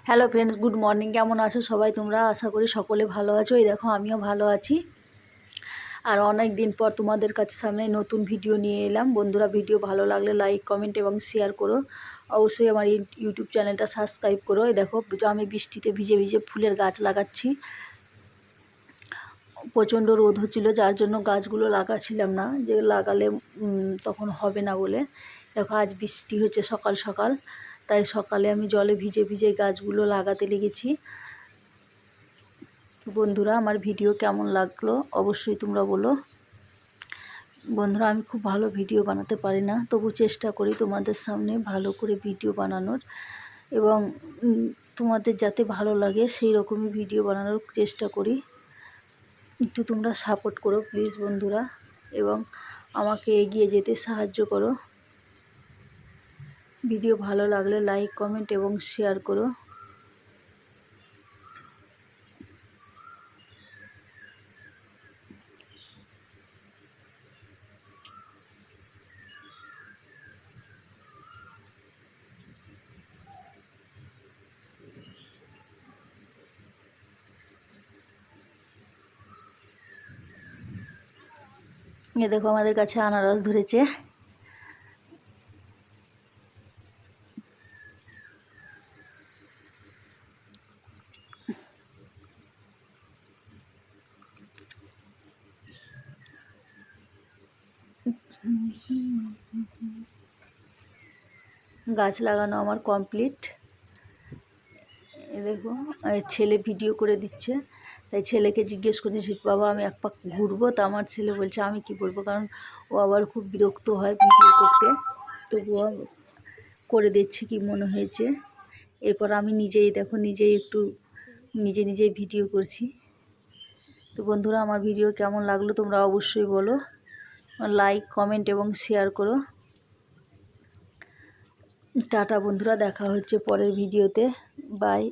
Hello friends, good morning. কেমন আছো সবাই তোমরা? আশা করি সকলে ভালো আছো। এই দেখো আমিও ভালো আছি। আর অনেক দিন পর তোমাদের কাছে সামনে নতুন ভিডিও নিয়ে এলাম। বন্ধুরা, ভিডিও ভালো লাগলে লাইক, কমেন্ট এবং শেয়ার করো। অবশ্যই আমার ইউটিউব চ্যানেলটা সাবস্ক্রাইব করো। এই দেখো আমি বৃষ্টিতে ভিজে ভিজে ফুলের গাছ লাগাচ্ছি। প্রচণ্ড রোদ হচ্ছিলো, যার জন্য গাছগুলো লাগাচ্ছিলাম না, যে লাগালে তখন হবে না বলে। দেখো আজ বৃষ্টি হচ্ছে সকাল সকাল, তাই সকালে আমি জলে ভিজে ভিজে গাছগুলো লাগাতে লেগেছি। বন্ধুরা, আমার ভিডিও কেমন লাগলো অবশ্যই তোমরা বলো। বন্ধুরা, আমি খুব ভালো ভিডিও বানাতে পারি না, তবু চেষ্টা করি তোমাদের সামনে ভালো করে ভিডিও বানানোর, এবং তোমাদের যাতে ভালো লাগে সেই রকমই ভিডিও বানানোর চেষ্টা করি। একটু তোমরা সাপোর্ট করো প্লিজ বন্ধুরা, এবং আমাকে এগিয়ে যেতে সাহায্য করো। ভিডিও ভালো লাগলে লাইক, কমেন্ট এবং শেয়ার করো। এ দেখো আমাদের কাছে আনারস ধরেছে। গাছ লাগানো আমার কমপ্লিট। এ দেখো ছেলে ভিডিও করে দিচ্ছে, তাই ছেলেকে জিজ্ঞেস করছি, বাবা আমি এক পাক ঘুরবো? তা আমার ছেলে বলছে আমি কি বলবো, কারণ ও আবার খুব বিরক্ত হয় ভিডিও করতে। তবুও করে দিচ্ছি কি মনে হয়েছে। এরপর আমি নিজেই দেখো নিজেই একটু নিজেই ভিডিও করছি। তো বন্ধুরা, আমার ভিডিও কেমন লাগলো তোমরা অবশ্যই বলো। লাইক, কমেন্ট এবং শেয়ার করো। টাটা বন্ধুরা, দেখা হচ্ছে পরের ভিডিওতে। বাই।